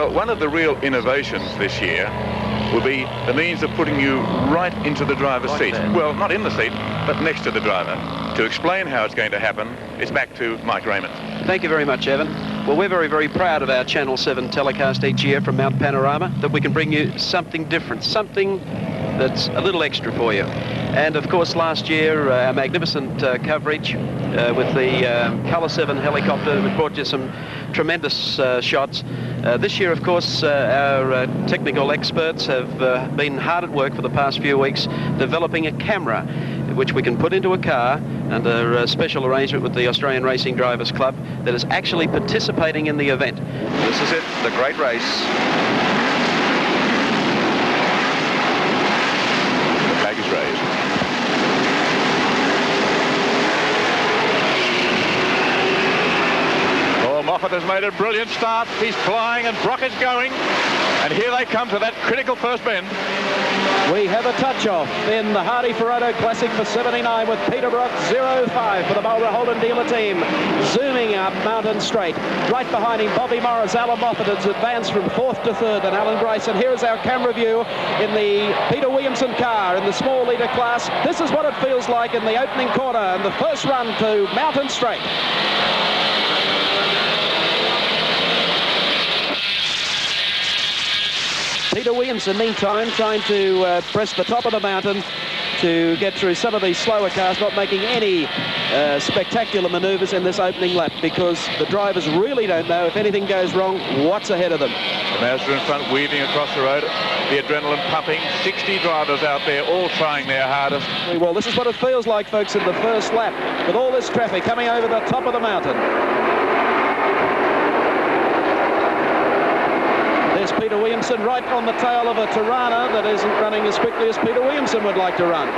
Well, one of the real innovations this year will be the means of putting you right into the driver's seat. Well, not in the seat, but next to the driver. To explain how it's going to happen, it's back to Mike Raymond. Thank you very much, Evan. Well, we're very, very proud of our Channel 7 telecast each year from Mount Panorama, that we can bring you something different, something that's a little extra for you. And of course, last year, our magnificent coverage with the Colour 7 helicopter, which brought you some tremendous shots. This year, of course, our technical experts have been hard at work for the past few weeks developing a camera which we can put into a car under a special arrangement with the Australian Racing Drivers Club that is actually participating in the event. This is it, the great race. The flag is raised. Oh, Moffat has made a brilliant start. He's flying and Brock is going. And here they come to that critical first bend. We have a touch-off in the Hardie-Ferodo Classic for 79 with Peter Brock 0-5 for the Marlborough Holden dealer team. Zooming up Mountain Straight. Right behind him, Bobby Morris. Alan Moffat has advanced from 4th to 3rd, and Alan Bryson. Here is our camera view in the Peter Williamson car in the small litre class. This is what it feels like in the opening corner and the first run to Mountain Straight. Peter Williamson, meantime, trying to press the top of the mountain to get through some of these slower cars, not making any spectacular manoeuvres in this opening lap, because the drivers really don't know if anything goes wrong, what's ahead of them. The Mazda in front, weaving across the road, the adrenaline pumping, 60 drivers out there, all trying their hardest. Well, this is what it feels like, folks, in the first lap, with all this traffic coming over the top of the mountain. There's Peter Williamson right on the tail of a Tirana that isn't running as quickly as Peter Williamson would like to run.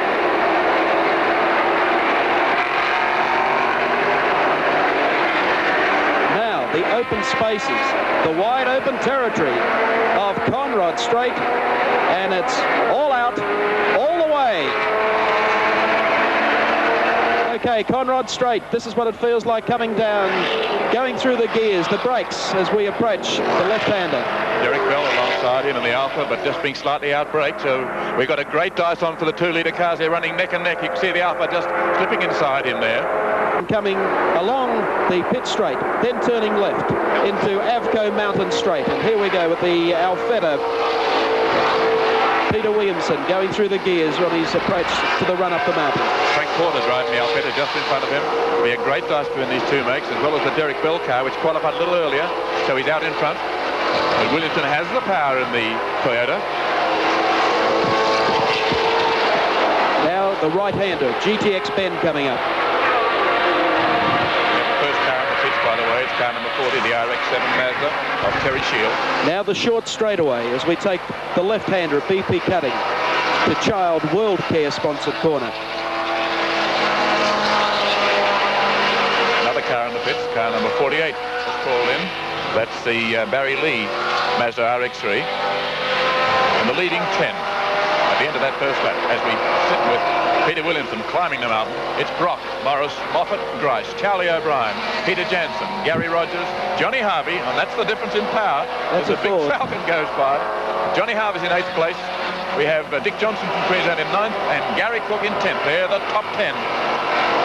Now, the open spaces, the wide open territory of Conrod Straight, and it's all out, all the way. Okay, Conrod Straight, this is what it feels like coming down, going through the gears, the brakes as we approach the left-hander. Derek Bell alongside him in the Alpha, but just being slightly out-braked. So we've got a great dice on for the 2-litre cars. They're running neck and neck. You can see the Alpha just slipping inside him there. Coming along the pit straight, then turning left into Avco Mountain Straight. And here we go with the Alfetta. Peter Williamson going through the gears on his approach to the run up the mountain. Frank Porter driving the Alfetta just in front of him. It'll be a great dice between these two makes, as well as the Derek Bell car, which qualified a little earlier. So he's out in front. But Williamson has the power in the Toyota. Now the right-hander, GTX Ben coming up. The first car on the pitch, by the way, it's car number 40, the RX-7 Mazda of Terry Shield. Now the short straightaway as we take the left-hander at BP Cutting to Child World Care sponsored corner. Another car on the pitch, car number 48. Just called in. That's the Barry Lee Mazda RX-3. And the leading 10 at the end of that first lap, as we sit with Peter Williamson climbing the mountain. It's Brock, Morris, Moffat, Grice, Charlie O'Brien, Peter Jansen, Gary Rogers, Johnny Harvey, and that's the difference in power. That's as the big Falcon goes by. Johnny Harvey's in 8th place. We have Dick Johnson from Queensland in 9th and Gary Cook in 10th. They're the top 10.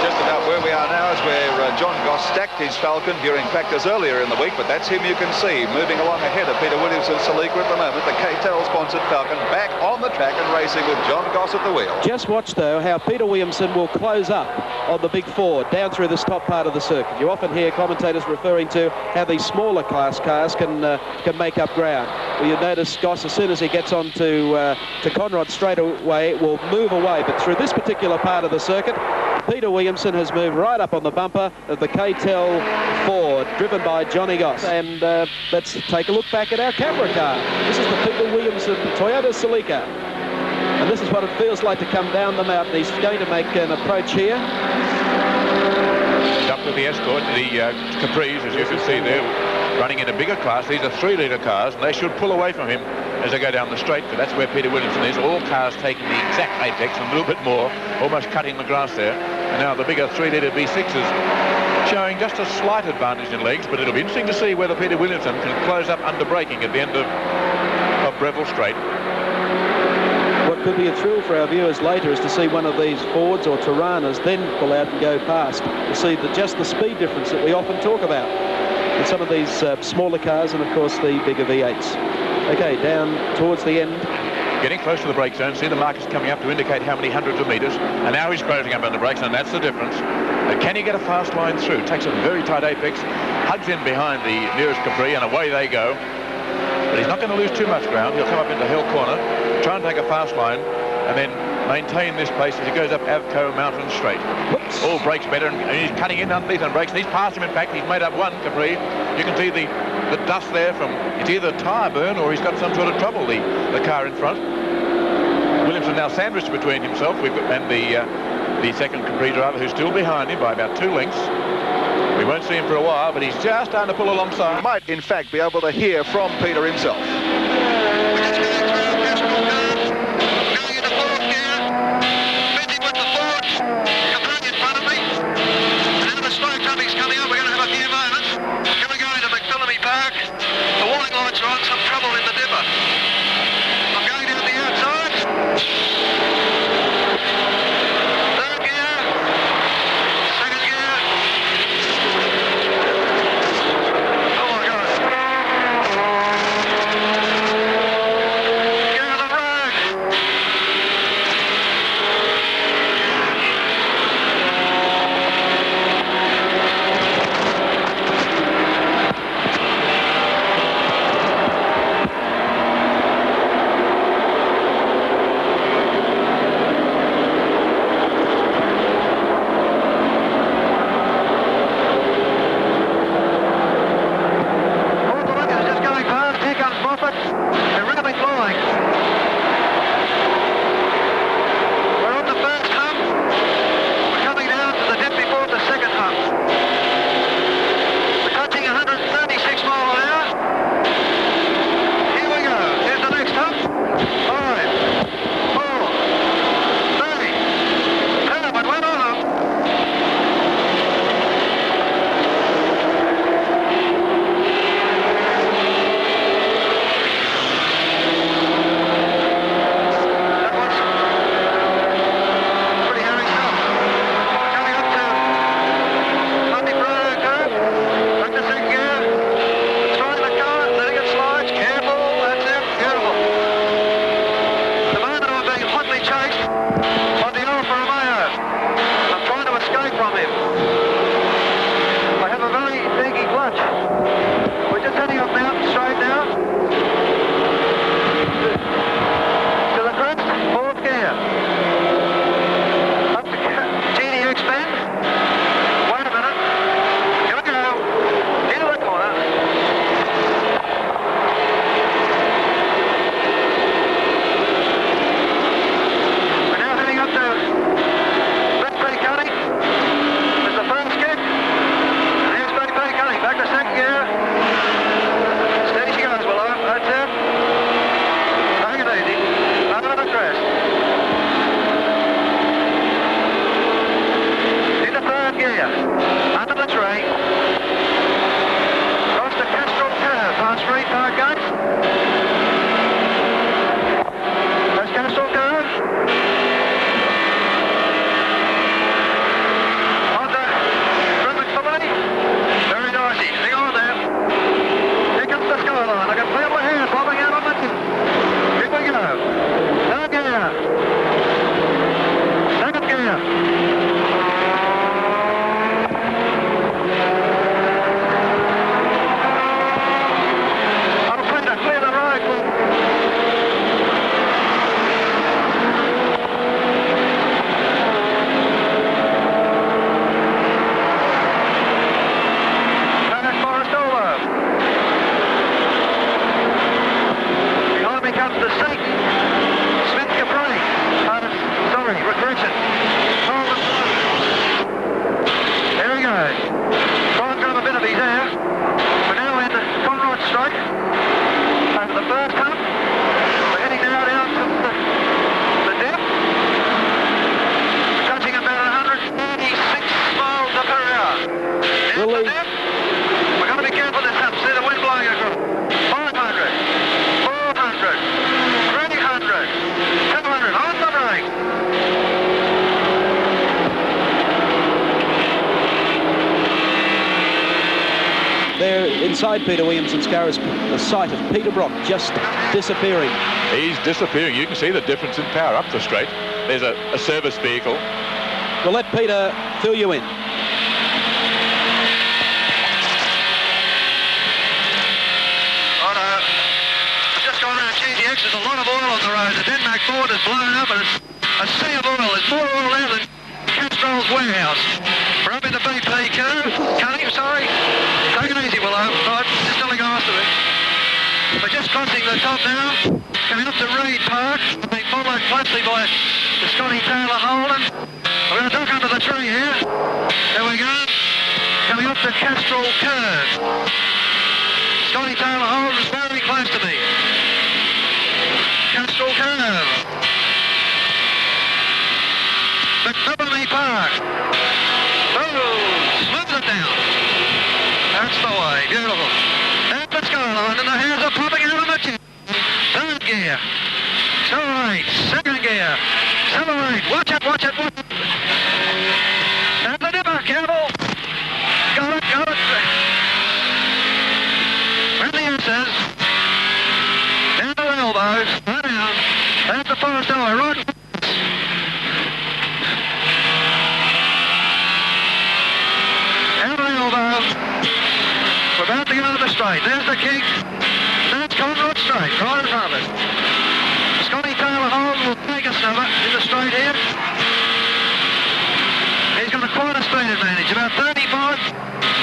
Just about where we are now is where John Goss stacked his Falcon during practice earlier in the week, but that's him you can see moving along ahead of Peter Williamson's Celica at the moment. The KTEL-sponsored Falcon back on the track and racing with John Goss at the wheel. Just watch, though, how Peter Williamson will close up on the big four down through this top part of the circuit. You often hear commentators referring to how these smaller class cars can make up ground. Well, you notice Goss, as soon as he gets on to Conrod straight away, will move away. But through this particular part of the circuit, Peter Williamson has moved right up on the bumper of the KTEL Ford, driven by Johnny Goss. And let's take a look back at our camera car. This is the Peter Williamson Toyota Celica. And this is what it feels like to come down the mountain. He's going to make an approach here. Up with the Escort, the Capris, as you can see there, running in a bigger class. These are 3-litre cars, and they should pull away from him as they go down the straight, but that's where Peter Williamson is. All cars taking the exact apex, and a little bit more, almost cutting the grass there. And now the bigger 3-litre V6s showing just a slight advantage in legs, but it'll be interesting to see whether Peter Williamson can close up under braking at the end of Breville Straight. What could be a thrill for our viewers later is to see one of these Fords or Tiranas then pull out and go past. To see just the speed difference that we often talk about in some of these smaller cars and, of course, the bigger V8s. Okay, down towards the end. Getting close to the brake zone. See the markers coming up to indicate how many hundreds of metres. And now he's closing up on the brakes, and that's the difference. Can he get a fast line through? Takes a very tight apex, hugs in behind the nearest Capri, and away they go. But he's not going to lose too much ground. He'll come up into Hill Corner, try and take a fast line, and then maintain this pace as he goes up Avco Mountain Straight. Whoops. All brakes better, and he's cutting in underneath on brakes, and he's passed him. In fact, he's made up one Capri. You can see the dust there from, it's either tyre burn or he's got some sort of trouble, the car in front. Williamson now sandwiched between himself and the second Capri driver, who's still behind him by about 2 lengths. We won't see him for a while, but he's just starting to pull alongside. Might, in fact, be able to hear from Peter himself. Will he? We're going to be careful this time. See the wind blowing across. 500, 400, 300, 200, on the brake. There, inside Peter Williamson's car is the sight of Peter Brock just disappearing. He's disappearing. You can see the difference in power up the straight. There's a service vehicle. We'll let Peter fill you in. Oh no, I've just gone around GTX. There's a lot of oil on the road. The Denmark board is blown up and it's a sea of oil. There's more oil there than Castrol's warehouse. We're up in the BP curve. Cunning, sorry. Take it easy, Willow. Right, just telling us to it. We're just crossing the top now. Coming up to Reed Park. Being followed closely by the Scotty Taylor Holden. We're going to duck under the tree here. There we go. Coming up to Castrol Curve. Scotty Taylor Holden's very close to me. Castrol Curve. McNubbermy Park. Oh, smooth it down. That's the way, beautiful. That's the skyline and the hands are popping out of the chin. Third gear. Accelerate. Second gear. Accelerate. Watch it, watch it, watch it. And the dipper, careful. Got it, got it. Friendly answers. Down to the elbows. Right down. That's the forest eye, right. We're about to get over the straight. There's the kick. That's Conrad straight, right in front of us. Scotty Taylor Holden will take us over in the straight here. He's got quite a speed advantage, about 35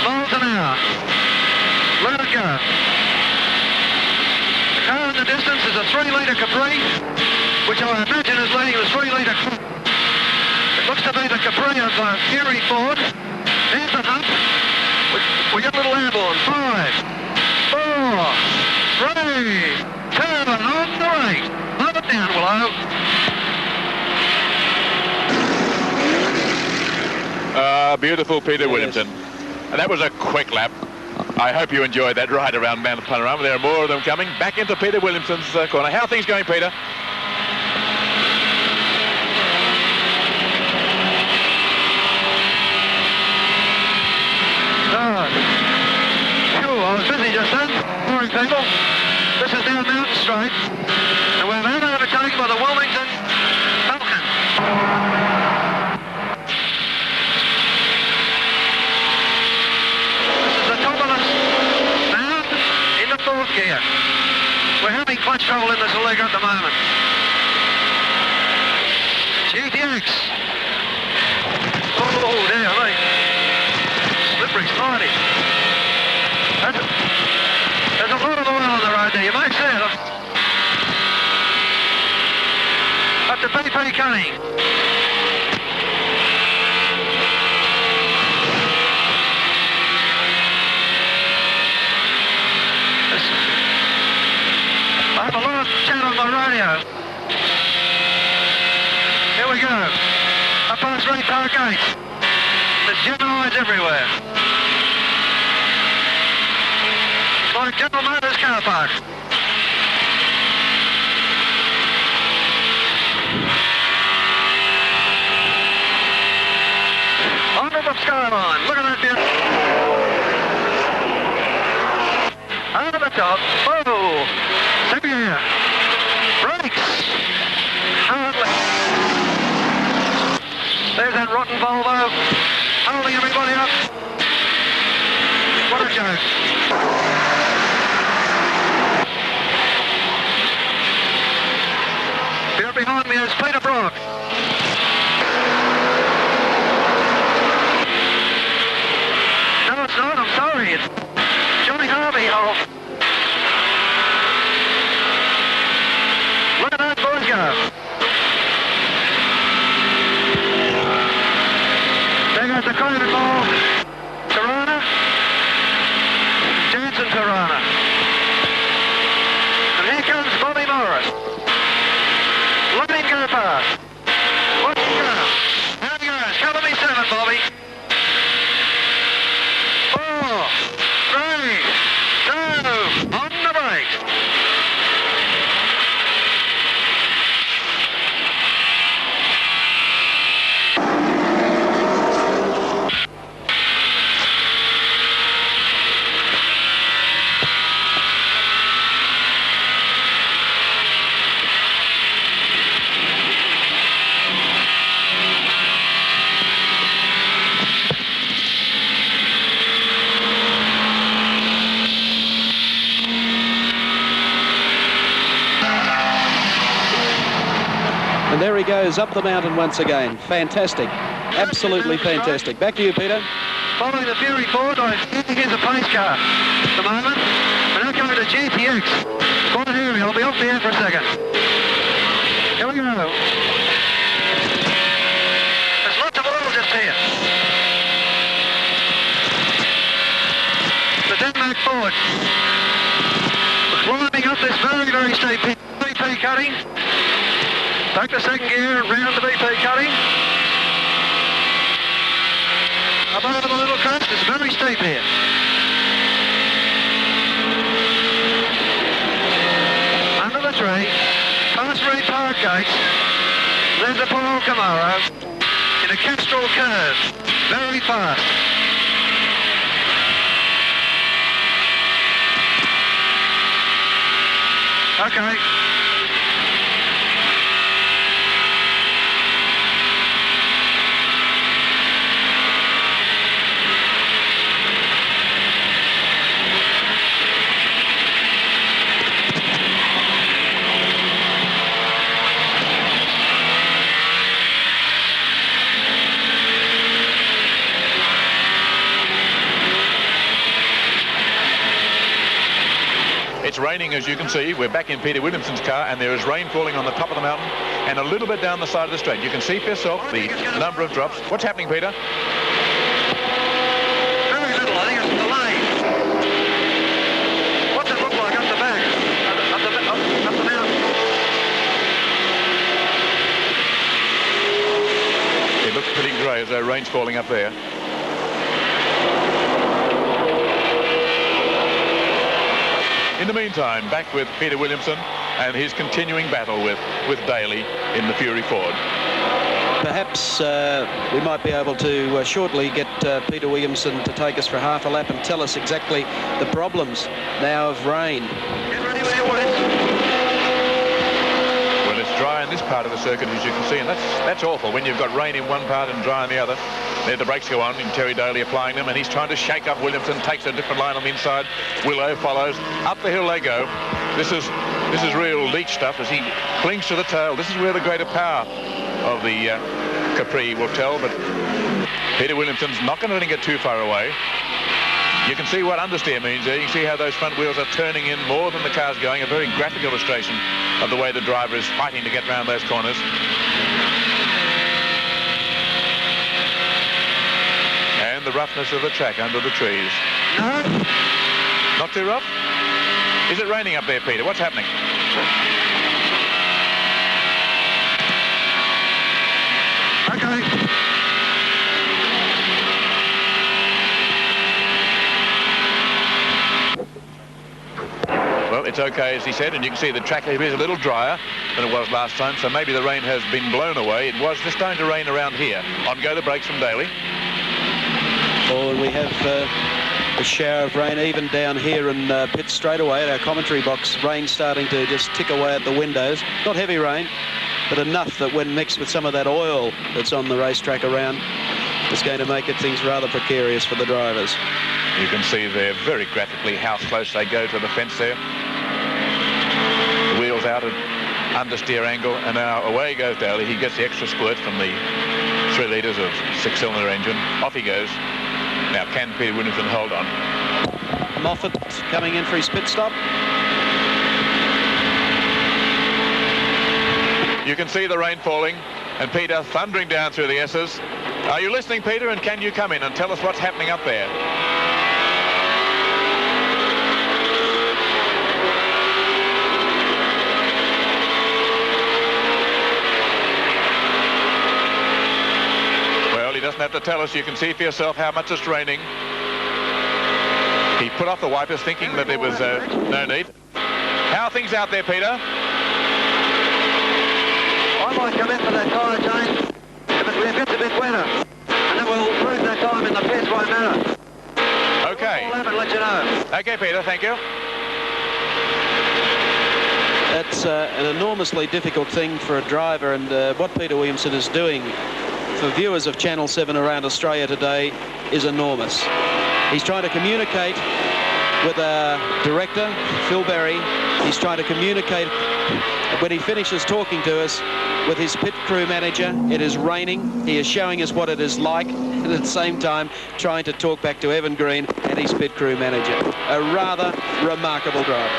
miles an hour. Let it go. The car in the distance is a 3-litre Capri, which I imagine is leading the 3-litre. It looks to be the Capri of Fury Ford. There's the hump. We got a little airborne. 5, 4, 3, 2, and on the right. Love it down, Willow. Beautiful Peter Williamson. And that was a quick lap. I hope you enjoyed that ride around Mount Panorama. There are more of them coming. Back into Peter Williamson's corner. How are things going, Peter? I was busy just then, morning people. This is down Mountain Straight, and we're now overtaken by the Wilkinson Falcon. This is the top of the mound in the 4th gear. We're having clutch trouble in the Celica at the moment. GTX. Oh dear me. Slippery, slidey. There's a lot of oil on the road there, you may see it. Up to BP Cunning. I have a lot of chat on my radio. Here we go. Up past Reed Park Gate. There's Gemini's everywhere. Like General Motors car park. Under the skyline. Look at that view. Out of the top. Oh! Second gear. Brakes. Hardly. There's that rotten Volvo. Holding everybody up. What a joke. Behind me is Peter Brock. No, it's not. I'm sorry. It's Johnny Harvey. Oh. Look at those boys go. There goes the Quinn ball. Tirana. Jansen Tirana. And here comes Bobby Morris. Let him go past. Watch him go. There he goes. Cover me 7, Bobby. he goes up the mountain once again. Fantastic. Absolutely fantastic. Back to you, Peter. Following the Fury Ford, I think here's a pace car at the moment. We're now coming to GTX. Quite hairy. I'll be off the air for a second. Here we go. There's lots of oil just here. The Denmark Ford. We're climbing up this very, very steep BP cutting. Back to second gear, round the BP cutting. Up over the little crest, it's very steep here. Under the tree, past Reed Park gates, there's a Paul Camaro in a Castrol curve, very fast. Okay. It's raining, as you can see. We're back in Peter Williamson's car, and there is rain falling on the top of the mountain and a little bit down the side of the straight. You can see for yourself the number of drops. What's happening, Peter? Very little. I think it's delayed. What's it look like up the back? Up the mountain? It looks pretty grey as though rain's falling up there. In the meantime, back with Peter Williamson and his continuing battle with Daly in the Fury Ford. Perhaps we might be able to shortly get Peter Williamson to take us for half a lap and tell us exactly the problems now of rain. Get ready with your wets. Well, it's dry in this part of the circuit, as you can see, and that's awful when you've got rain in one part and dry in the other. There the brakes go on, and Terry Daly applying them, and he's trying to shake up Williamson, takes a different line on the inside. Willow follows. Up the hill they go. This is real leech stuff as he clings to the tail. This is where the greater power of the Capri will tell, but Peter Williamson's not going to let him get too far away. You can see what understeer means there. You can see how those front wheels are turning in more than the car's going. A very graphic illustration of the way the driver is fighting to get round those corners. And the roughness of the track under the trees. No. Not too rough? Is it raining up there, Peter? What's happening? Okay. Well, it's okay, as he said, and you can see the track here is a little drier than it was last time, so maybe the rain has been blown away. It was just starting to rain around here. On go the brakes from Daly. Oh, we have a shower of rain even down here in pit straightaway at our commentary box. Rain starting to just tick away at the windows. Not heavy rain, but enough that when mixed with some of that oil that's on the racetrack around, it's going to make things rather precarious for the drivers. You can see there very graphically how close they go to the fence there. The wheels out at understeer angle, and now away goes Daly. He gets the extra squirt from the 3 litres of 6-cylinder engine. Off he goes. Now, can Peter Williamson hold on? Moffat coming in for his pit stop. You can see the rain falling, and Peter thundering down through the S's. Are you listening, Peter? And can you come in and tell us what's happening up there? Well, he doesn't have to tell us. You can see for yourself how much it's raining. He put off the wipers thinking that there was no need. How are things out there, Peter? I might come in for that tyre change if it gets a bit wetter, and then we'll prove that time in the pits won't matter. Okay. I'll have it, let you know. Okay, Peter, thank you. That's an enormously difficult thing for a driver, and what Peter Williamson is doing for viewers of Channel 7 around Australia today is enormous. He's trying to communicate with our director, Phil Berry. He's trying to communicate. When he finishes talking to us, with his pit crew manager. It is raining. He is showing us what it is like, and at the same time trying to talk back to Evan Green and his pit crew manager. A rather remarkable drive.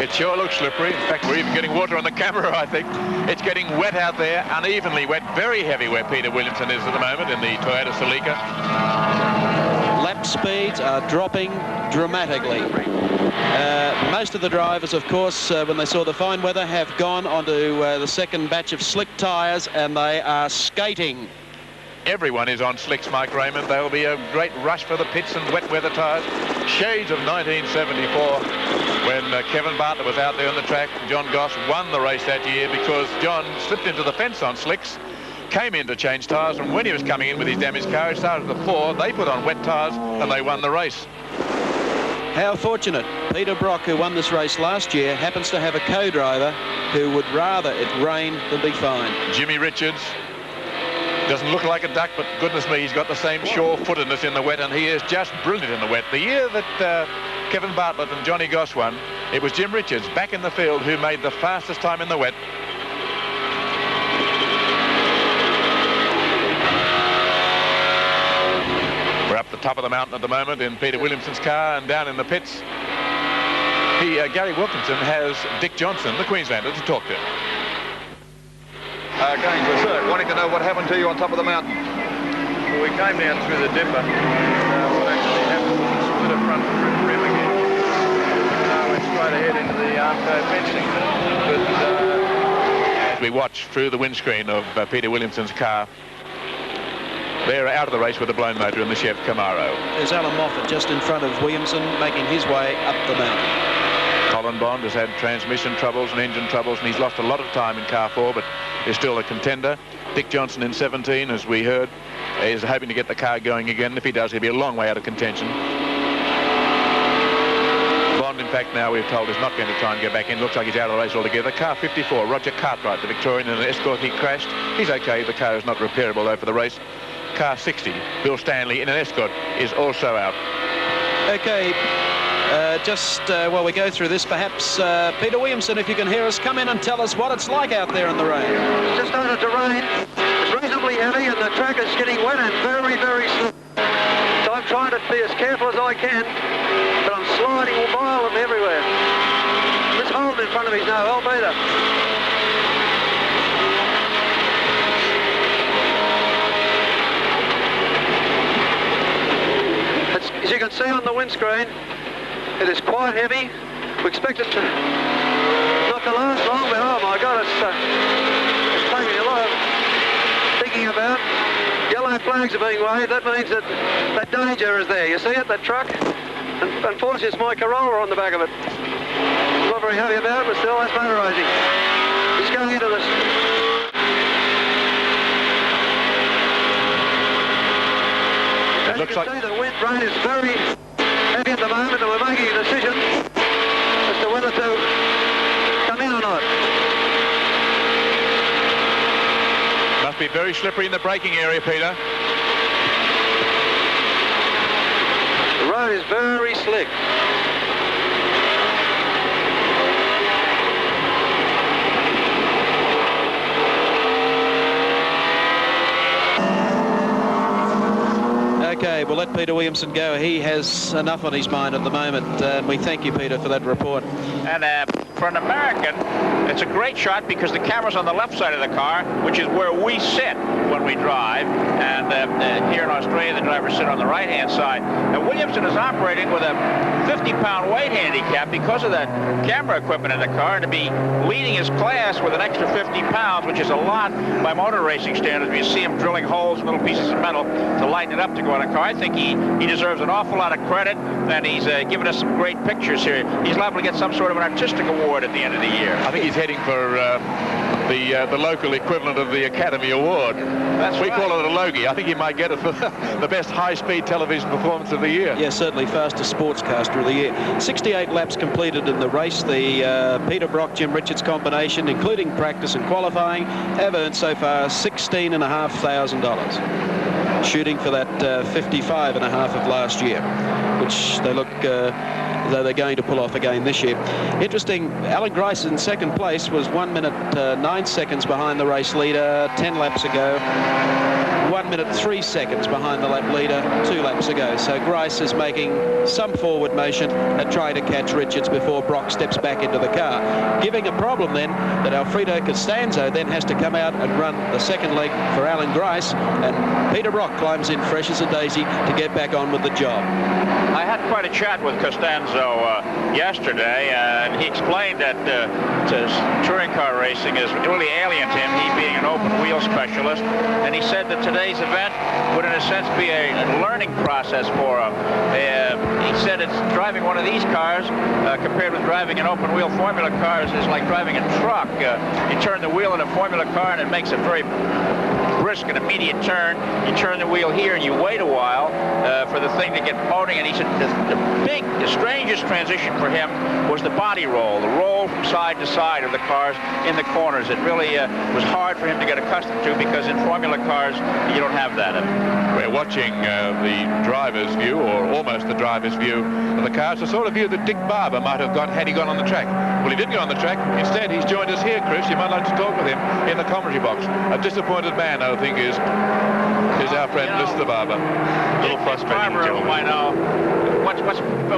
It sure looks slippery. In fact, we're even getting water on the camera, I think. It's getting wet out there, unevenly wet, very heavy where Peter Williamson is at the moment in the Toyota Celica. Lap speeds are dropping dramatically. Most of the drivers, of course, when they saw the fine weather, have gone onto the second batch of slick tyres, and they are skating. Everyone is on slicks, Mike Raymond. There will be a great rush for the pits and wet weather tyres. Shades of 1974 when Kevin Bartlett was out there on the track. John Goss won the race that year because John slipped into the fence on slicks, came in to change tyres, and when he was coming in with his damaged car, he started the four. They put on wet tyres and they won the race. How fortunate. Peter Brock, who won this race last year, happens to have a co-driver who would rather it rain than be fined. Jimmy Richards doesn't look like a duck, but goodness me, he's got the same sure-footedness in the wet, and he is just brilliant in the wet. The year that Kevin Bartlett and Johnny Goss won, it was Jim Richards back in the field who made the fastest time in the wet. We're up the top of the mountain at the moment in Peter Williamson's car, and down in the pits, Garry Wilkinson has Dick Johnson, the Queenslander, to talk to. Going to Sir, wanting to know what happened to you on top of the mountain. Well, we came down through the dipper. What actually happened was we split a front rim again. Went straight ahead into the armco fencing. But we watch through the windscreen of Peter Williamson's car. They're out of the race with a blown motor in the Chev Camaro. There's Alan Moffat just in front of Williamson, making his way up the mountain. Colin Bond has had transmission troubles and engine troubles, and he's lost a lot of time in car 4, but is still a contender. Dick Johnson in 17, as we heard, is hoping to get the car going again. If he does, he'll be a long way out of contention. Bond, in fact, now we're told is not going to try and go back in. Looks like he's out of the race altogether. Car 54, Roger Cartwright, the Victorian, in an Escort. He crashed. He's okay. The car is not repairable, though, for the race. Car 60, Bill Stanley, in an Escort, is also out. Okay. While we go through this, perhaps Peter Williamson, if you can hear us, come in and tell us what it's like out there in the rain. It's just started to rain. It's reasonably heavy, and the track is getting wet and very, very slow. So I'm trying to be as careful as I can, but I'm sliding violently everywhere. This hole in front of me is no help either. As you can see on the windscreen, it is quite heavy. We expect it to not to last long, but oh my God, it's taking a lot of thinking about. Yellow flags are being waved. That means that danger is there. You see it, that truck? And unfortunately, it's my Corolla on the back of it. I'm not very happy about it, but still, that's motor racing. He's going into this. It looks like the wind rain is very heavy at the moment, and we're making a decision as to whether to come in or not. must be very slippery in the braking area, Peter. The road is very slick. Okay, we'll let Peter Williamson go. He has enough on his mind at the moment, and we thank you, Peter, for that report. And for an American, it's a great shot because the camera's on the left side of the car, which is where we sit when we drive. And here in Australia, the drivers sit on the right-hand side. And Williamson is operating with a 50-pound weight handicap because of the camera equipment in the car, and to be leading his class with an extra 50 pounds, which is a lot by motor racing standards. You see him drilling holes in little pieces of metal to lighten it up to go in a car. I think he deserves an awful lot of credit, and he's given us some great pictures here. He's liable to get some sort of an artistic award at the end of the year. I think he's heading for the local equivalent of the Academy Award. We call it a Logie. I think he might get it for the best high-speed television performance of the year. Yes, certainly fastest sportscaster of the year. 68 laps completed in the race. The Peter Brock, Jim Richards combination, including practice and qualifying, have earned so far $16,500. shooting for that 55.5 of last year, which they look as though they're going to pull off again this year. Interesting, Alan Grice in second place was 1 minute 9 seconds behind the race leader 10 laps ago. 1 minute 3 seconds behind the lap leader 2 laps ago. So Grice is making some forward motion and trying to catch Richards before Brock steps back into the car, giving a problem then that Alfredo Costanzo then has to come out and run the second leg for Alan Grice, and Peter Brock climbs in fresh as a daisy to get back on with the job. I had quite a chat with Costanzo yesterday, and he explained that touring car racing is really alien to him, he being an open wheel specialist, and he said that today's event would in a sense be a learning process for him. He said it's driving one of these cars compared with driving an open wheel Formula cars is like driving a truck. You turn the wheel in a Formula car and it makes a very brisk and immediate turn. You turn the wheel here and you wait a while for the thing to get motoring. And he said the strangest transition for him was the body roll, the roll from side to side of the cars in the corners. It really was hard for him to get accustomed to, because in Formula cars you don't have that. We're watching the driver's view, or almost the driver's view of the cars, the sort of view that Dick Barber might have got had he gone on the track. Well, he didn't go on the track. Instead, he's joined us here, Chris. You might like to talk with him in the commentary box. A disappointed man, I think, is our friend, Mr. Barber. A little frustrating, gentlemen. I know.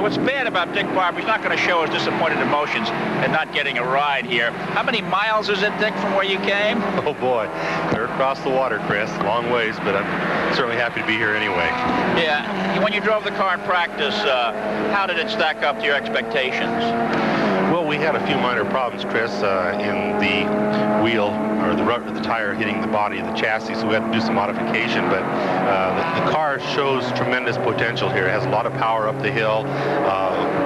What's bad about Dick Barber, he's not going to show his disappointed emotions and not getting a ride here. How many miles is it, Dick, from where you came? Oh, boy. They're across the water, Chris. Long ways, but I'm certainly happy to be here anyway. Yeah. When you drove the car in practice, how did it stack up to your expectations? Well, we had a few minor problems, Chris, in the wheel, or the tire hitting the body of the chassis, so we had to do some modification, but the car shows tremendous potential here. It has a lot of power up the hill,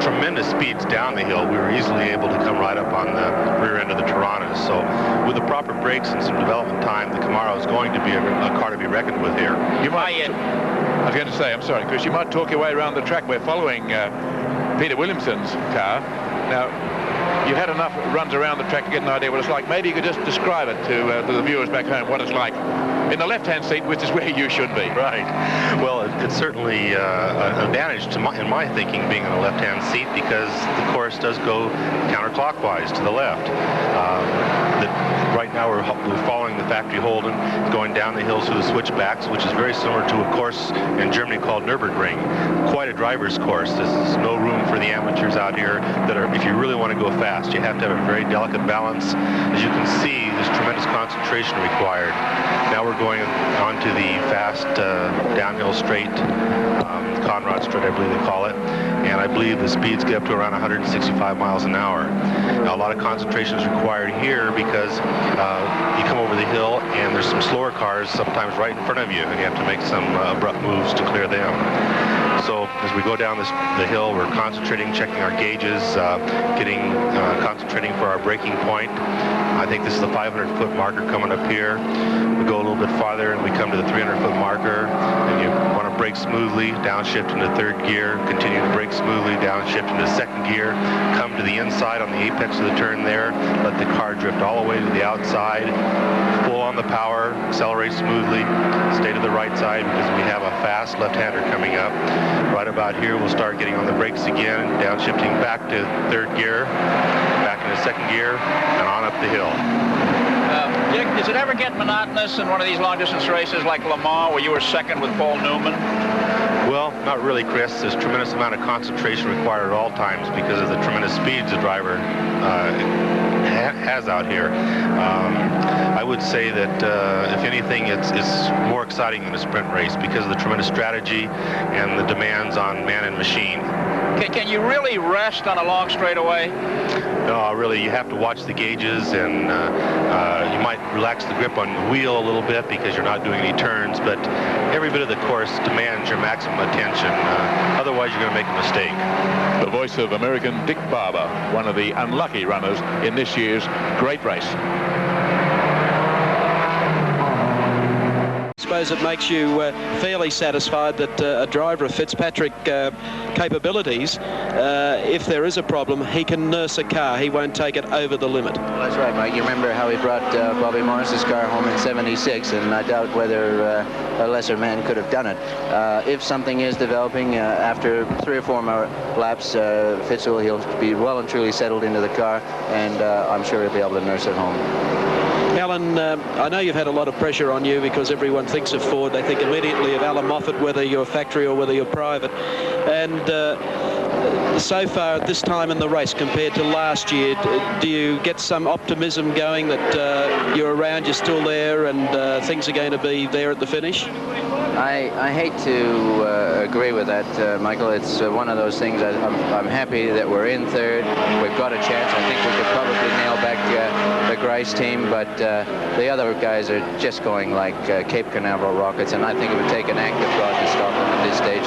tremendous speeds down the hill. We were easily able to come right up on the rear end of the Torontos, so with the proper brakes and some development time, the Camaro is going to be a car to be reckoned with here. You might, I was going to say, I'm sorry, Chris, you might talk your way around the track. We're following Peter Williamson's car. Now, you've had enough runs around the track to get an idea what it's like. Maybe you could just describe it to the viewers back home, what it's like in the left-hand seat, which is where you should be. Right. Well, it's certainly an advantage to in my thinking, being in the left-hand seat, because the course does go counterclockwise to the left. Right now we're following the factory Holden, going down the hills through the switchbacks, which is very similar to a course in Germany called Nürburgring. Quite a driver's course. There's no room for the amateurs out here that are, if you really want to go fast, you have to have a very delicate balance. As you can see, there's tremendous concentration required. Now we're going on to the fast downhill straight, Conrad Straight, I believe they call it, and I believe the speeds get up to around 165 miles an hour. Now, a lot of concentration is required here because you come over the hill and there's some slower cars sometimes right in front of you, and you have to make some abrupt moves to clear them. So as we go down the hill, we're concentrating, checking our gauges, concentrating for our braking point. I think this is the 500-foot marker coming up here. We go a little bit farther and we come to the 300-foot marker, and you want to brake smoothly, downshift into third gear, continue to brake smoothly, downshift into second gear, come to the inside on the apex of the turn there, let the car drift all the way to the outside, full on the power, accelerate smoothly, stay to the right side because we have a fast left-hander coming up. Right about here, we'll start getting on the brakes again, downshifting back to third gear, back into second gear, and on up the hill. Dick, does it ever get monotonous in one of these long-distance races like Le Mans, where you were second with Paul Newman? Well, not really, Chris. There's a tremendous amount of concentration required at all times because of the tremendous speeds the driver has out here. I would say that, if anything, it's more exciting than a sprint race because of the tremendous strategy and the demands on man and machine. Can you really rest on a long straightaway? No, really, you have to watch the gauges, and you might relax the grip on the wheel a little bit because you're not doing any turns, but every bit of the course demands your maximum attention. Otherwise, you're going to make a mistake. The voice of American Dick Barber, one of the unlucky runners in this year's great race. suppose it makes you fairly satisfied that a driver of Fitzpatrick capabilities, if there is a problem, he can nurse a car. He won't take it over the limit. Well, that's right, Mike. You remember how he brought Bobby Morris's car home in '76, and I doubt whether a lesser man could have done it. If something is developing after 3 or 4 more laps, Fitz he'll be well and truly settled into the car, and I'm sure he'll be able to nurse it home. Alan, I know you've had a lot of pressure on you because everyone thinks of Ford. They think immediately of Alan Moffat, whether you're factory or whether you're private. And so far at this time in the race compared to last year, do you get some optimism going that you're around, you're still there, and things are going to be there at the finish? I hate to agree with that, Michael. It's one of those things. I'm happy that we're in third. We've got a chance. I think we could probably nail back the Grice team, but the other guys are just going like Cape Canaveral rockets, and I think it would take an act of God to stop them at this stage.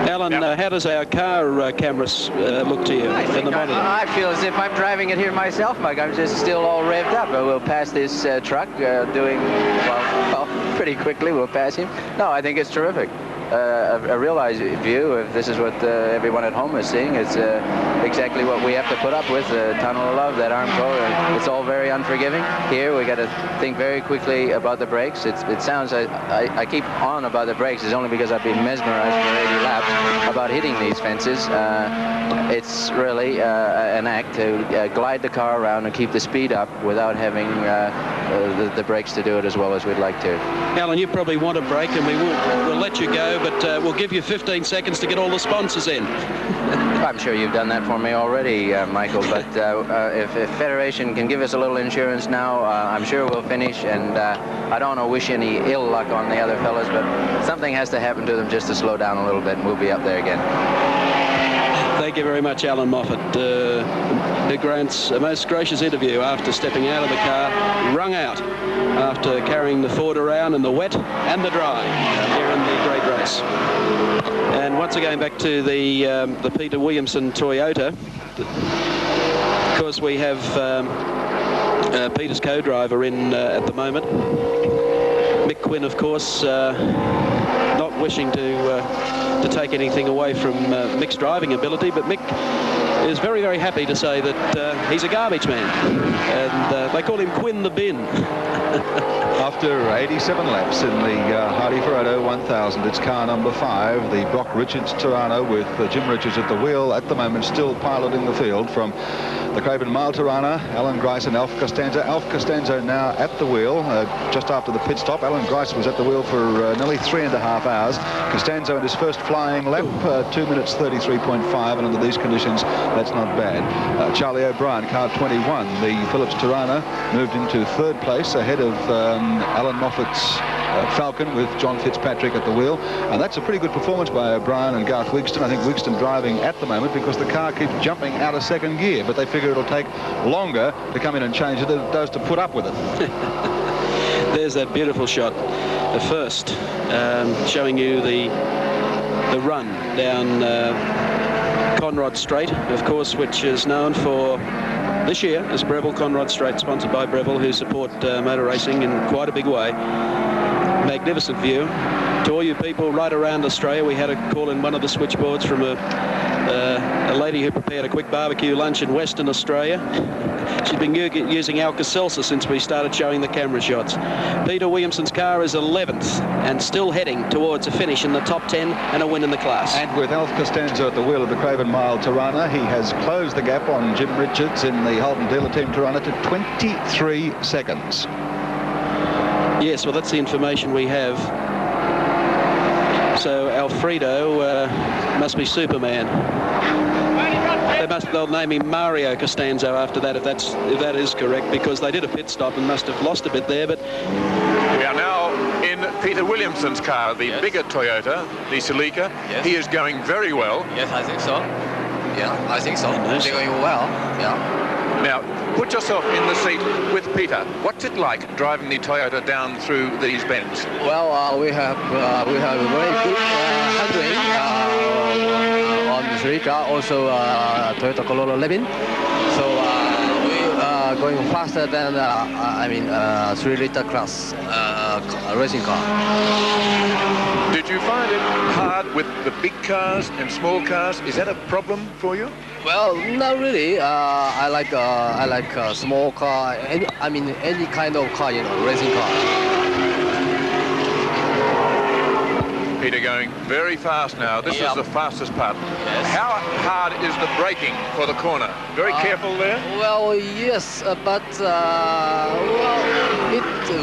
Alan, how does our car cameras look to you in the monitor? I feel as if I'm driving it here myself, Mike. I'm just still all revved up. We'll pass this truck doing, well, pretty quickly. We'll pass him. No, I think it's terrific. A realized view, if this is what everyone at home is seeing, it's exactly what we have to put up with. The tunnel of love, that Armco, it's all very unforgiving. Here we got to think very quickly about the brakes. It sounds, I keep on about the brakes, it's only because I've been mesmerized for 80 laps about hitting these fences. It's really an act to glide the car around and keep the speed up without having the brakes to do it as well as we'd like to. Alan, you probably want a break, and we'll let you go, but we'll give you 15 seconds to get all the sponsors in. I'm sure you've done that for me already, Michael, but if Federation can give us a little insurance now, I'm sure we'll finish, and I don't want to wish any ill luck on the other fellas, but something has to happen to them just to slow down a little bit, and we'll be up there again. Thank you very much, Alan Moffat, who grants a most gracious interview after stepping out of the car, wrung out after carrying the Ford around in the wet and the dry here in the great race. And once again, back to the Peter Williamson Toyota. Of course, we have Peter's co-driver in at the moment. Mick Quinn, of course, not wishing to take anything away from Mick's driving ability, but Mick is very, very happy to say that he's a garbage man, and they call him Quinn the Bin. After 87 laps in the Hardie-Ferodo 1000, it's car number 5, the Brock Richards Tirana, with Jim Richards at the wheel at the moment, still piloting the field from the Craven Mile Tirana. Alan Grice and Alf Costanzo. Alf Costanzo now at the wheel just after the pit stop. Alan Grice was at the wheel for nearly 3.5 hours. Costanzo in his first flying lap, 2 minutes 33.5, and under these conditions, that's not bad. Charlie O'Brien, car 21, the Phillips Tirana, moved into third place ahead of Alan Moffat's Falcon with John Fitzpatrick at the wheel, and that's a pretty good performance by O'Brien and Garth Wigston. I think Wigston driving at the moment because the car keeps jumping out of second gear, but they figure it'll take longer to come in and change it than it does to put up with it. There's that beautiful shot, the first, showing you the run down Conrod Straight, of course, which is known for this year as Breville Conrod Straight, sponsored by Breville, who support motor racing in quite a big way. Magnificent view. To all you people right around Australia, we had a call in one of the switchboards from a lady who prepared a quick barbecue lunch in Western Australia. She's been using Alka-Seltzer since we started showing the camera shots. Peter Williamson's car is 11th and still heading towards a finish in the top 10 and a win in the class. And with Alf Costanzo at the wheel of the Craven Mile Tirana, he has closed the gap on Jim Richards in the Holden Dealer Team Tirana to 23 seconds. Yes, well, that's the information we have. So Alfredo must be Superman. They'll name him Mario Costanzo after that, if that is correct, because they did a pit stop and must have lost a bit there. But we are now in Peter Williamson's car, the bigger Toyota, the Celica. Yes. He is going very well. Yes, I think so. Yeah, I think so. They're going well. Yeah. Now, put yourself in the seat with Peter. What's it like driving the Toyota down through these bends? Well, we have a very good handling on the Celica, also Toyota Corolla 11. So we going faster than, 3-liter class racing car. Did you find it hard with the big cars and small cars? Is that a problem for you? Well, not really. I like small car. Any kind of car, racing car. Peter going very fast now. This is the fastest part. Yes. How hard is the braking for the corner? Very careful there? Well, yes, but it's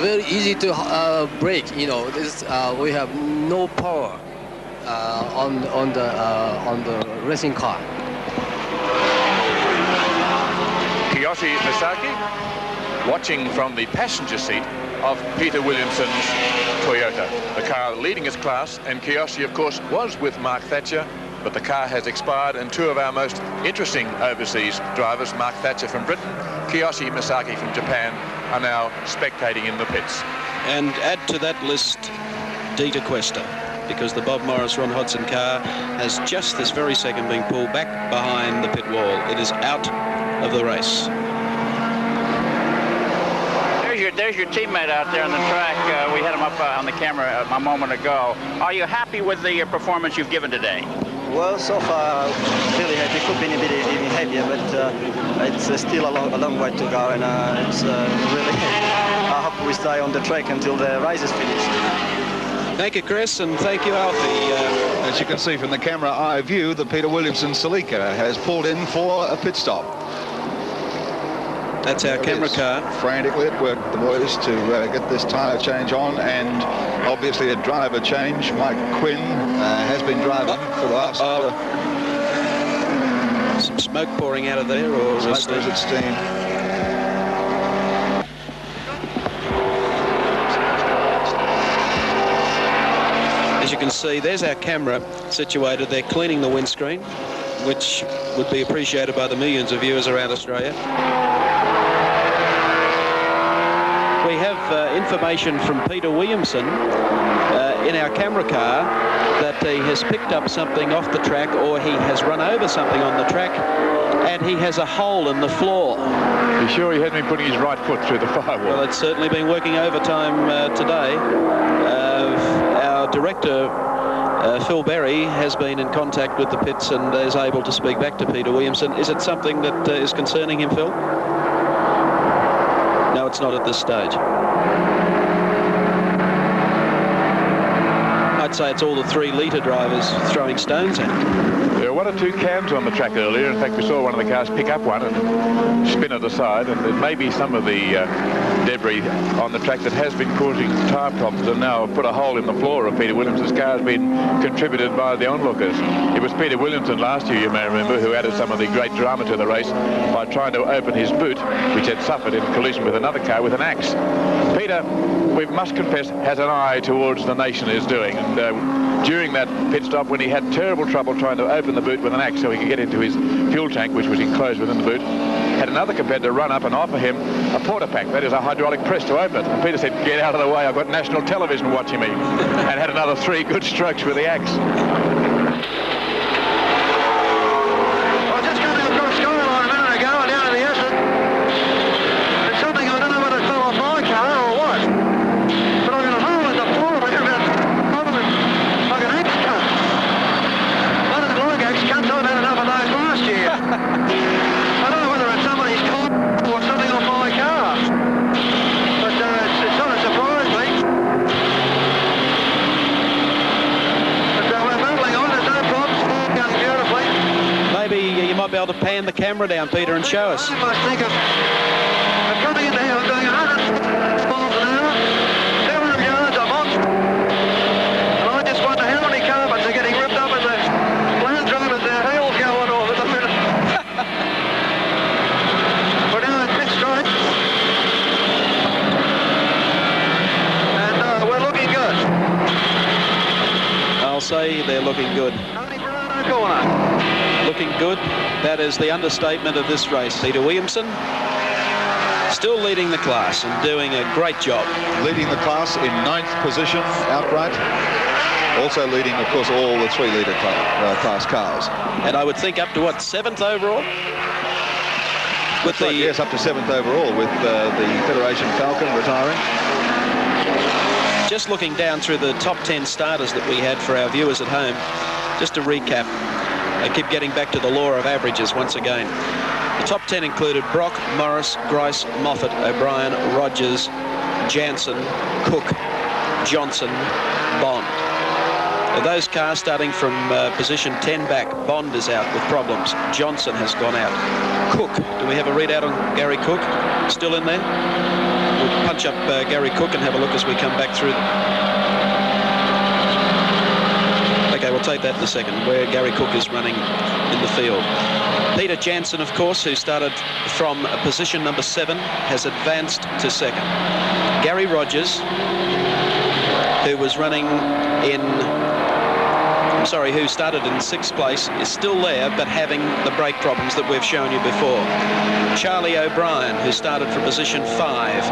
very easy to brake. This we have no power on the racing car. Kiyoshi Misaki watching from the passenger seat of Peter Williamson's Toyota, the car leading its class, and Kiyoshi, of course, was with Mark Thatcher, but the car has expired, and two of our most interesting overseas drivers, Mark Thatcher from Britain, Kiyoshi Misaki from Japan, are now spectating in the pits. And add to that list Dieter Quester, because the Bob Morris Ron Hodson car has just this very second been pulled back behind the pit wall. It is out of the race. There's your teammate out there on the track. We had him up on the camera a moment ago. Are you happy with the performance you've given today? Well, so far, really happy. Could be even happier, but it's still a long way to go, and it's really. I hope we stay on the track until the race is finished. Thank you, Chris, and thank you, Alfie. As you can see from the camera eye view, the Peter Williamson Celica has pulled in for a pit stop. That's our camera car. Frantically at work, the boys, to get this tyre change on, and obviously a driver change. Mike Quinn has been driving for the last... some smoke pouring out of there, or is it steam? As you can see, there's our camera situated there, cleaning the windscreen, which would be appreciated by the millions of viewers around Australia. We have information from Peter Williamson in our camera car that he has picked up something off the track, or he has run over something on the track, and he has a hole in the floor. You sure he hasn't been putting his right foot through the firewall? Well, it's certainly been working overtime today. Our director, Phil Berry, has been in contact with the pits and is able to speak back to Peter Williamson. Is it something that is concerning him, Phil? No, it's not at this stage. I'd say it's all the 3-litre drivers throwing stones at him. There were one or two cams on the track earlier. In fact, we saw one of the cars pick up one and spin it aside, and it may be some of the debris on the track that has been causing tyre problems, and now put a hole in the floor of Peter Williamson's car has been contributed by the onlookers. It was Peter Williamson last year, you may remember, who added some of the great drama to the race by trying to open his boot, which had suffered in collision with another car with an axe. Peter, we must confess, has an eye towards the nation is doing, and during that pit stop, when he had terrible trouble trying to open the boot with an axe so he could get into his fuel tank, which was enclosed within the boot, had another competitor run up and offer him a porta pack, that is a hydraulic press, to open it. And Peter said, "Get out of the way, I've got national television watching me," and had another 3 good strokes with the axe. Well, just coming across Skyline a minute ago and down to the exit. It's something, I don't know whether it fell off my car or what, but I've got a hole in the floor of it, about probably like an axe cut. One of the like axe cuts, I've had enough of those last year. I don't know whether it's somebody's car or something on my car, but it's sort of surprised me. But we're battling on, there's no problems, going beautifully. Maybe you might be able to pan the camera down, Peter, and show us. I must think of coming into here, I'm doing 100 miles an hour, 200 yards a month, and I just wonder how many carpets are getting ripped up and the Land Rovers, their heels going off at the minute. We're down at pit straight, and we're looking good. I'll say they're looking good. Hardie-Ferodo corner. Looking good. That is the understatement of this race. Peter Williamson still leading the class and doing a great job. Leading the class in 9th position outright. Also leading, of course, all the 3-litre class cars. And I would think up to, what, 7th overall? with the... Yes, up to 7th overall with the Federation Falcon retiring. Just looking down through the top 10 starters that we had for our viewers at home, just to recap, I keep getting back to the law of averages once again. The top 10 included Brock, Morris, Grice, Moffat, O'Brien, Rogers, Jansen, Cook, Johnson, Bond. Of those cars starting from position 10 back, Bond is out with problems. Johnson has gone out. Cook, do we have a readout on Garry Cook? Still in there? We'll punch up Garry Cook and have a look as we come back through them. Okay, we'll take that in a second, where Garry Cook is running in the field. Peter Jansen, of course, who started from position number 7, has advanced to 2nd. Gary Rogers, who was running in... who started in 6th place, is still there, but having the brake problems that we've shown you before. Charlie O'Brien, who started from position 5.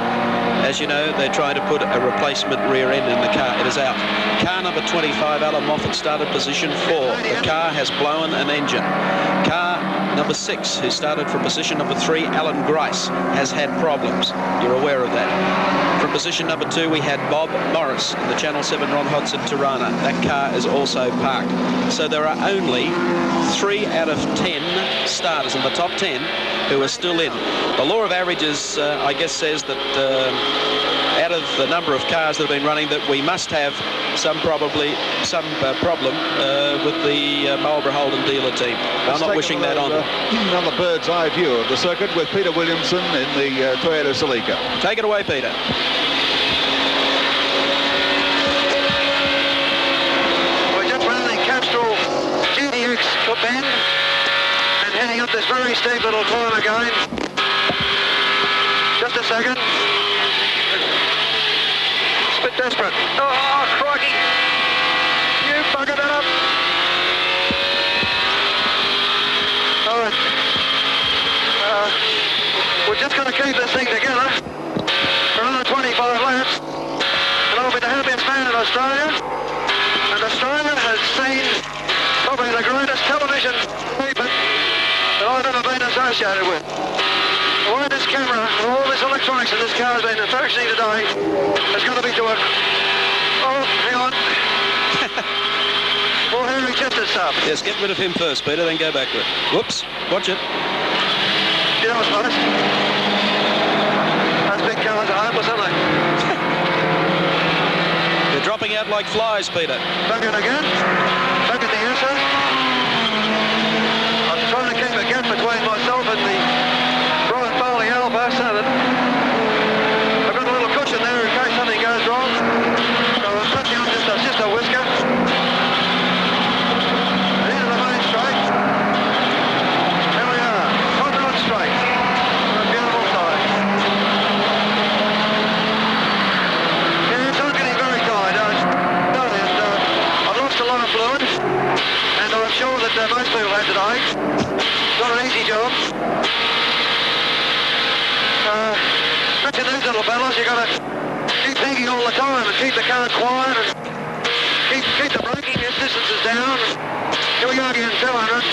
As you know, they try to put a replacement rear end in the car. It is out. Car number 25, Alan Moffat, started position 4. The car has blown an engine. Car number 6, who started from position number 3, Alan Grice, has had problems. You're aware of that. From position number 2, we had Bob Morris in the Channel 7 Ron Hodson Tirana. That car is also parked. So there are only 3 out of 10 starters in the top 10 who are still in. The law of averages, I guess, says that out of the number of cars that have been running, that we must have some problem with the Marlborough Holden dealer team. I'm not wishing that on them. Another bird's eye view of the circuit with Peter Williamson in the Toyota Celica. Take it away, Peter. We're just rounding Castrol GDX bend and heading up this very steep little climb again. Just a second. It's a bit desperate. Oh, crikey! You buggered it up. All right. We're just going to keep this thing together for another 25 laps. And I'll be the happiest man in Australia. And Australia has seen probably the greatest television movement that I've ever been associated with. The way this camera and all this electronics in this car has been functioning today has got to be to a... Oh, hang on. More Henry Chester stuff. Yes, get rid of him first, Peter, then go backward. Whoops, watch it. You know what's nice? Those big cars are hopeless, aren't they? They're dropping out like flies, Peter. Back in again. Back at the answer. I'm trying to keep a gap between myself and the Brian Foley Alpha so that I've got a little cushion there in case something goes wrong. So I'm touching on just a whisker. And into the main straight. There we are. Conrod straight. A beautiful sight. Yes, I'm getting very tired. I've lost a lot of fluid. And I'm sure that most people have today. Not an easy job. Watching these little fellas, you've got to keep thinking all the time and keep the car quiet and keep the braking distances down. Here we go again, 200.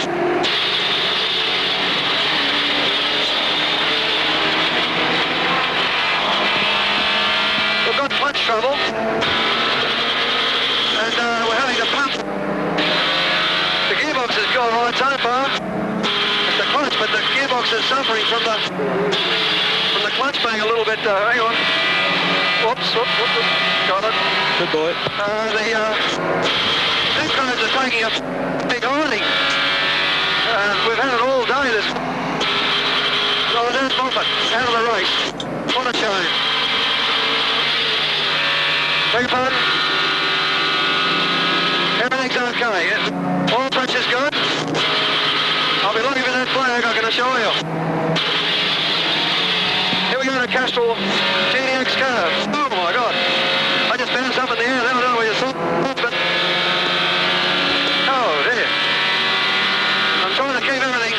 We've got clutch trouble. And we're having to pump. The gearbox has gone right so far. It's the clutch, but the gearbox is suffering from the clutch being a little bit, hang on. Whoops, got it. Good boy. The synchros are taking a big hiding. We've had it all day. There's Moffat out of the race. What a shame. Beg your pardon? Everything's okay. Oil pressure's good. I'll be looking for that flag, I can assure you. Here we go to Castrol GDX car. Oh my God. I just bounced up in the air. I don't know where you saw it, but... Oh dear. I'm trying to keep everything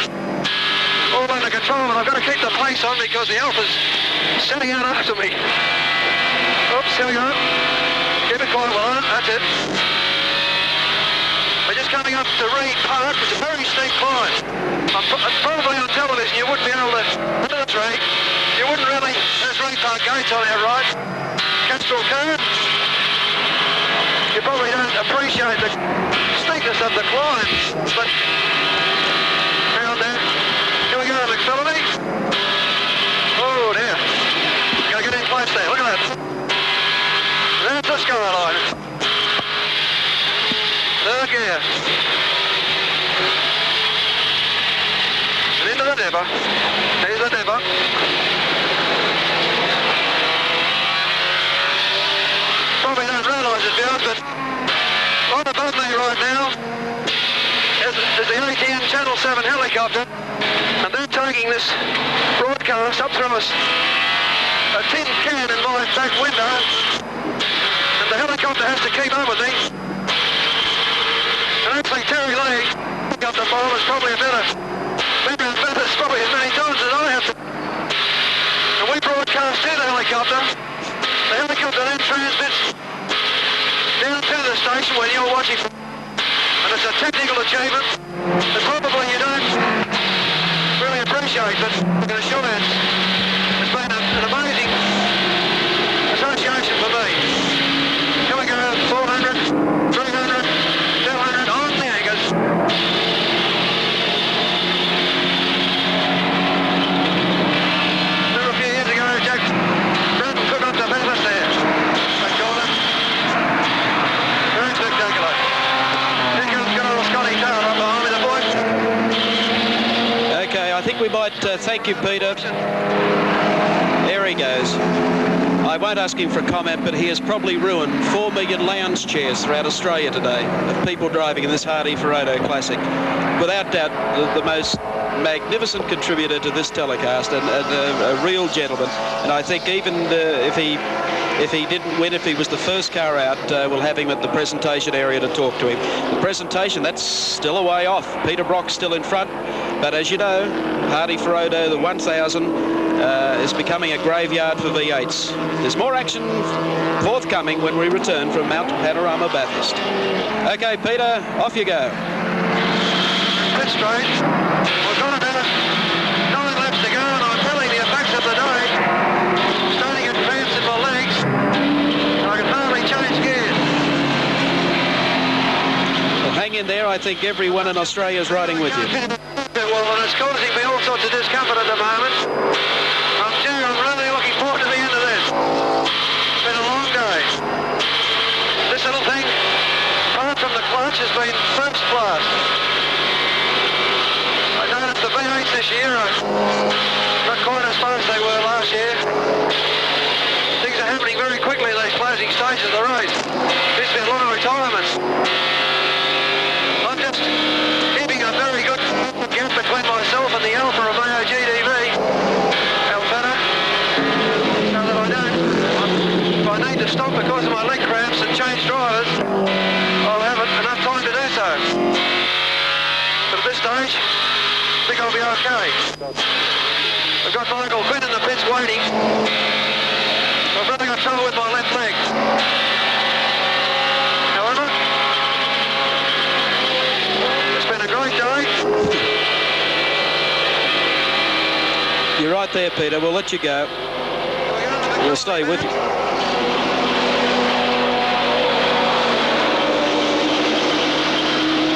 all under control, and I've got to keep the pace on because the Alpha's setting out after me. Oops, here we go. Keep it quiet, well, that's it. We're just coming up to Reed Park. It's a very steep climb. Probably on television you wouldn't be able to tree. You wouldn't really, there's Repark gates on our right. Castrol curve. You probably don't appreciate the steepness of the climb, but around there. Here we go, McPhillity. Oh dear. Gotta get in place there, look at that. There's the skyline. Third gear. And into the dipper. Here's the dipper. Probably don't realise it, viewers, but right above me right now is the ATN Channel 7 helicopter, and they're taking this broadcast up through a tin can in my back window, and the helicopter has to keep up with me. And actually Terry Lee, helicopter pilot, is probably been around Bathurst probably as many times as I have to. And we broadcast to the helicopter. The helicopter then transmits down to the station when you're watching, and it's a technical achievement that probably you don't really appreciate, but I can assure you it's been an amazing association for me. Here we go, 400, 300, 200, on the anchors. Remember a few years ago, Jack Bradden took up the Bathurst there. That corner. Very spectacular. Here comes good old Scotty Taylor up behind me, the boy. Okay, I think we might thank you, Peter. There he goes. I won't ask him for a comment, but he has probably ruined 4 million lounge chairs throughout Australia today of people driving in this Hardie-Ferodo Classic. Without doubt, the most magnificent contributor to this telecast, and a real gentleman. And I think even if he didn't win, if he was the first car out, we'll have him at the presentation area to talk to him. The presentation, that's still a way off. Peter Brock's still in front, but as you know, Hardie-Ferodo, the 1000, is becoming a graveyard for V8s. There's more action forthcoming when we return from Mount Panorama Bathurst. Okay, Peter, off you go. That's straight. We've got about 9 laps to go, and I'm feeling the effects of the day. Starting to get cramps in my legs. I can hardly change gears. Well, hang in there. I think everyone in Australia is riding with you. Well, and it's causing me all sorts of discomfort at the moment. I'm really looking forward to the end of this. It's been a long day. This little thing, apart from the clutch, has been first class. I noticed the V8s this year are not quite as fast as they were last year. Things are happening very quickly in these closing stages of the race. There's been a lot of retirements. I'm just keeping a very good gap between myself and the Alpha Romeo GDV Alpana, so that I don't, if I need to stop because of my leg cramps and change drivers, I'll have enough time to do so. But at this stage, I think I'll be okay. I've got Michael Quinn in the pits waiting. I've really got trouble with my left leg. However, it's been a great day. You're right there, Peter. We'll let you go. We'll stay with you.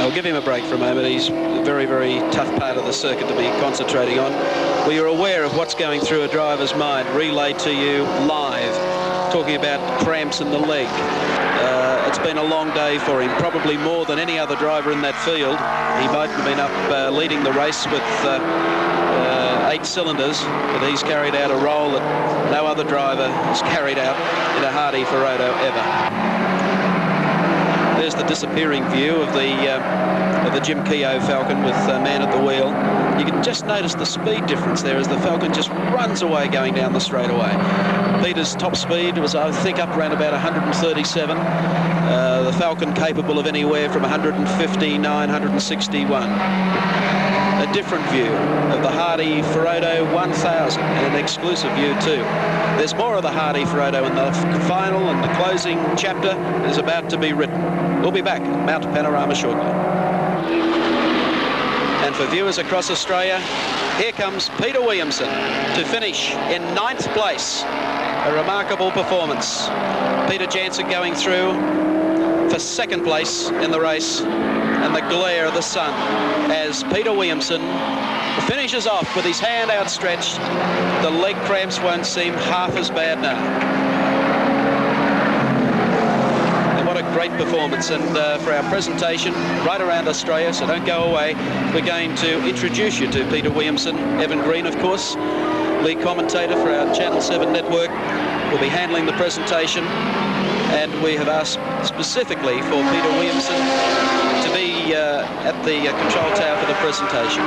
I'll give him a break for a moment. He's a very, very tough part of the circuit to be concentrating on. We are aware of what's going through a driver's mind, relayed to you live, talking about cramps in the leg. It's been a long day for him, probably more than any other driver in that field. He might have been up leading the race with 8 cylinders, but he's carried out a role that no other driver has carried out in a Hardie-Ferodo ever. There's the disappearing view of the Jim Keogh Falcon with man at the wheel. You can just notice the speed difference there as the Falcon just runs away going down the straightaway. Peter's top speed was, I think, up around about 137. The Falcon capable of anywhere from 159, 161. A different view of the Hardie-Ferodo 1000, and an exclusive view too. There's more of the Hardie-Ferodo in the final and the closing chapter is about to be written. We'll be back at Mount Panorama shortly. And for viewers across Australia, Here comes Peter Williamson to finish in 9th place. A remarkable performance. Peter Jansen going through for 2nd place in the race, and the glare of the sun as Peter Williamson finishes off with his hand outstretched. The leg cramps won't seem half as bad now. And what a great performance. And for our presentation right around Australia, so don't go away, we're going to introduce you to Peter Williamson. Evan Green, of course, lead commentator for our Channel 7 network, will be handling the presentation. And we have asked specifically for Peter Williamson to be at the control tower for the presentation.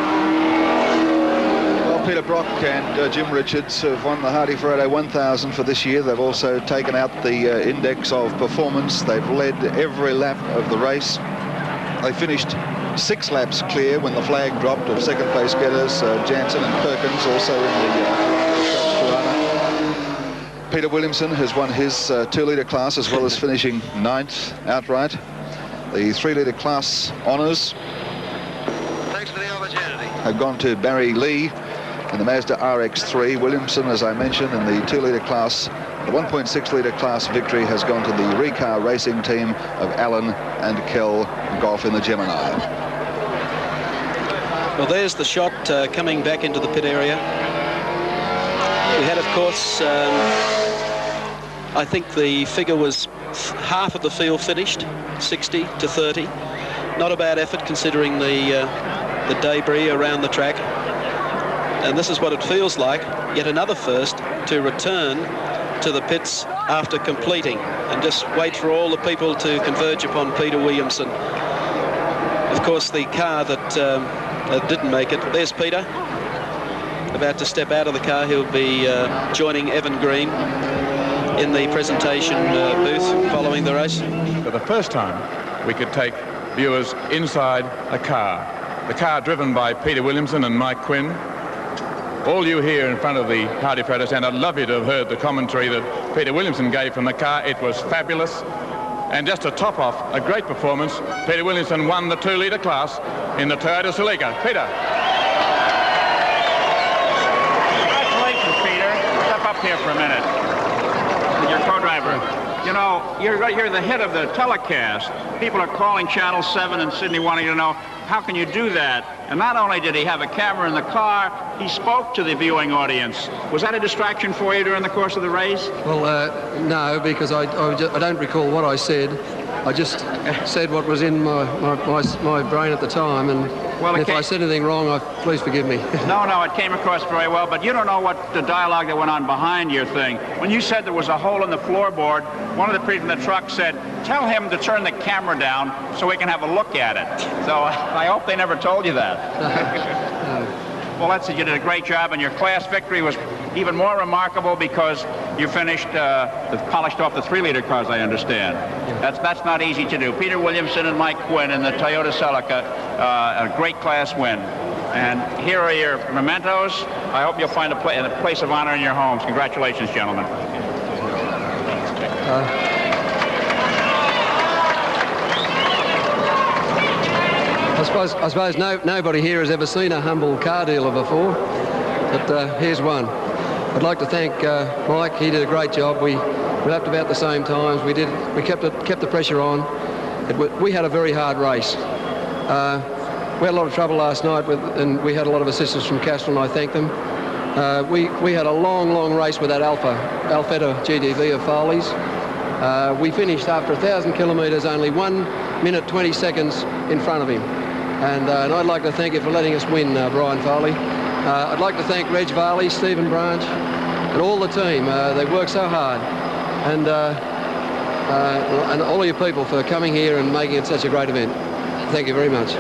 Well, Peter Brock and Jim Richards have won the Hardie-Ferodo 1000 for this year. They've also taken out the index of performance. They've led every lap of the race. They finished 6 laps clear when the flag dropped of second place getters, Jansen and Perkins, also in the Peter Williamson has won his 2-litre class, as well as finishing 9th outright. The 3-litre class honours have gone to Barry Lee in the Mazda RX-3. Williamson, as I mentioned, in the 2-litre class. The 1.6-litre class victory has gone to the Recar racing team of Allen and Kell Goff in the Gemini. Well, there's the shot coming back into the pit area. We had, of course, I think the figure was half of the field finished, 60 to 30. Not a bad effort considering the debris around the track. And this is what it feels like, yet another first to return to the pits after completing and just wait for all the people to converge upon Peter Williamson. Of course, the car that didn't make it, there's Peter, about to step out of the car. He'll be joining Evan Green in the presentation booth following the race. For the first time, we could take viewers inside a car. The car driven by Peter Williamson and Mike Quinn. All you here in front of the Hardie-Ferodo stand, I'd love you to have heard the commentary that Peter Williamson gave from the car. It was fabulous. And just to top off a great performance, Peter Williamson won the 2-litre class in the Toyota Celica. Peter. Congratulations, Peter. Step up here for a minute. Your co-driver. You know, you're the head of the telecast. People are calling Channel 7 in Sydney wanting to know, how can you do that? And not only did he have a camera in the car, he spoke to the viewing audience. Was that a distraction for you during the course of the race? Well, no, because I don't recall what I said. I just said what was in my brain at the time, and well, if I said anything wrong, please forgive me. No, it came across very well, but you don't know what the dialogue that went on behind your thing. When you said there was a hole in the floorboard, one of the people in the truck said, tell him to turn the camera down so we can have a look at it. So I hope they never told you that. No. Well, that's it. You did a great job, and your class victory was even more remarkable because you finished, polished off the 3-litre cars, I understand. Yeah. That's not easy to do. Peter Williamson and Mike Quinn in the Toyota Celica, a great class win. And here are your mementos. I hope you'll find a place of honor in your homes. Congratulations, gentlemen. I suppose nobody here has ever seen a humble car dealer before, but here's one. I'd like to thank Mike. He did a great job. We lapped about the same times. We kept the pressure on. We had a very hard race. We had a lot of trouble last night, and we had a lot of assistance from Castrol, and I thank them. We had a long race with that Alfetta GTV of Foley's. We finished after 1,000 kilometres, only 1 minute 20 seconds in front of him. And I'd like to thank you for letting us win, Brian Foley. I'd like to thank Reg Varley, Stephen Branch, and all the team. They work so hard. And all of you people for coming here and making it such a great event. Thank you very much.